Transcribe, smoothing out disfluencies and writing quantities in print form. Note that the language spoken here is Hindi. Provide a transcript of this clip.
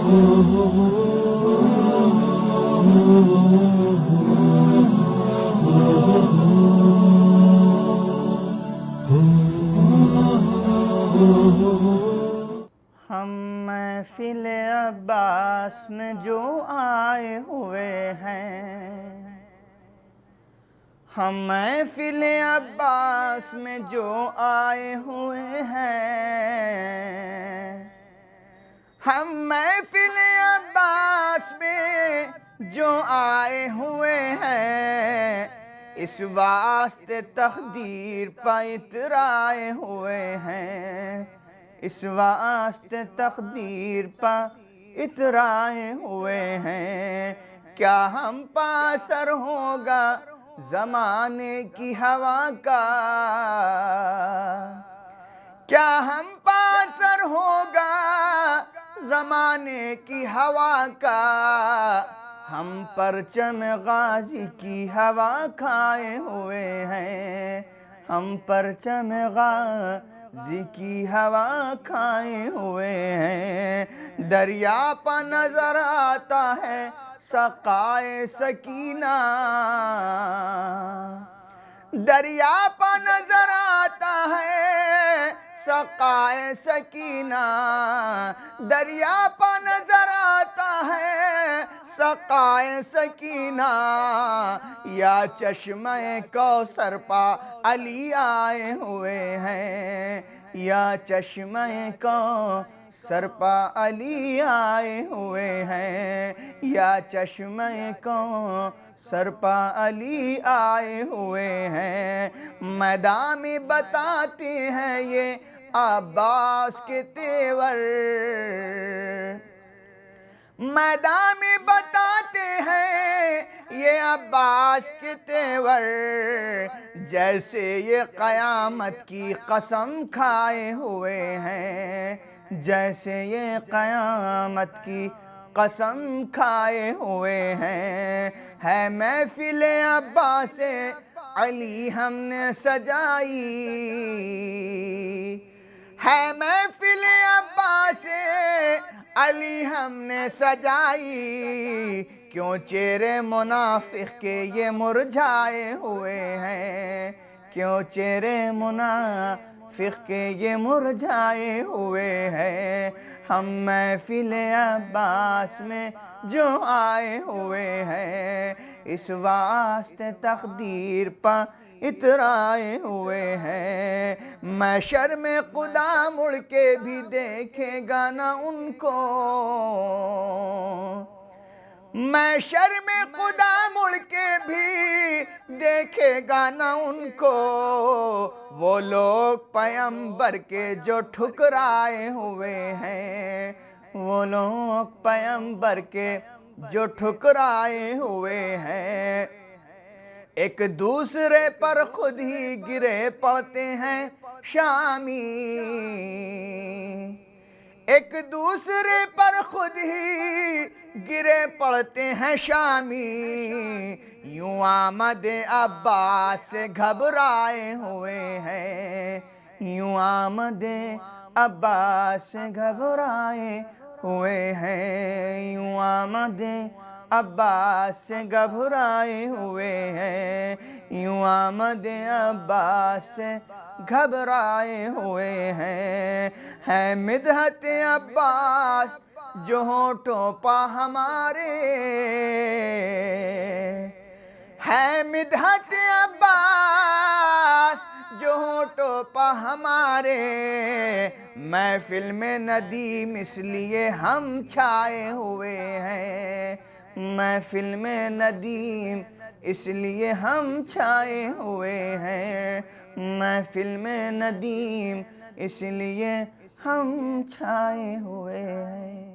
हम महफिल अब्बास में जो आए हुए हैं, हम महफिल अब्बास में जो आए हुए हैं, हम महफिल अब्बास में जो आए हुए हैं, इस वास्ते तकदीर पर इतराए हुए हैं, इस वास्ते तकदीर पर इतराए हुए हैं। क्या हम पासर होगा ज़माने की हवा का, क्या हम पासर होगा ज़माने की हवा का, हम परचम गाजी की हवा खाए हुए हैं, हम परचम गाजी की हवा खाए हुए हैं। दरिया पर नजर आता है सकाए सकीना, दरिया पर नजर आता है सकाए सकीना, दरिया पर नजर आता है सकाए सकीना। या चश्मे कौसर पा अली आए हुए हैं, या चश्मे कौसर पा अली आए हुए हैं, या चश्मे कौसर पा अली आए हुए हैं। मैदान में बताते हैं ये अब्बास के तेवर, मैदान में बताते हैं ये अब्बास के तेवर, जैसे ये क़यामत की कसम खाए हुए हैं, जैसे ये क़यामत की कसम खाए हुए हैं। है महफिल अब्बास अली हमने सजाई, है महफिल अब्बास अली हमने सजाई। क्यों चेहरे मुनाफिक के ये मुरझाए हुए हैं, क्यों चेहरे मुनाफिक के ये मुरझाए हुए हैं। हम महफिल अब्बास में जो आए हुए हैं, इस वास्ते तकदीर पर इतराए हुए हैं। महशर में खुदा मुड़ के भी देखेगा ना उनको, महशर में खुदा मुड़ के भी देखेगा ना उनको। वो लोग पैगंबर के जो ठुकराए हुए हैं, वो लोग पैगंबर के जो ठुकराए हुए हैं। एक दूसरे पर खुद ही गिरे पड़ते हैं शामी, एक दूसरे पर खुद ही गिरे पड़ते हैं शामी। यूं आमद अब्बास से घबराए हुए हैं, यूं आमद अब्बास से घबराए हुए हैं, यूं आमद अब्बास से घबराए हुए हैं, यूं आमद अब्बास से घबराए हुए हैं। है मिदहत अब्बास जो होठों पा हमारे, है मिदहत अब्बास जो होठों पा हमारे। महफिल में नदीम इसलिए हम छाए हुए हैं, महफिल में नदीम इसलिए हम छाए हुए हैं, महफिल में नदीम इसलिए हम छाए हुए हैं।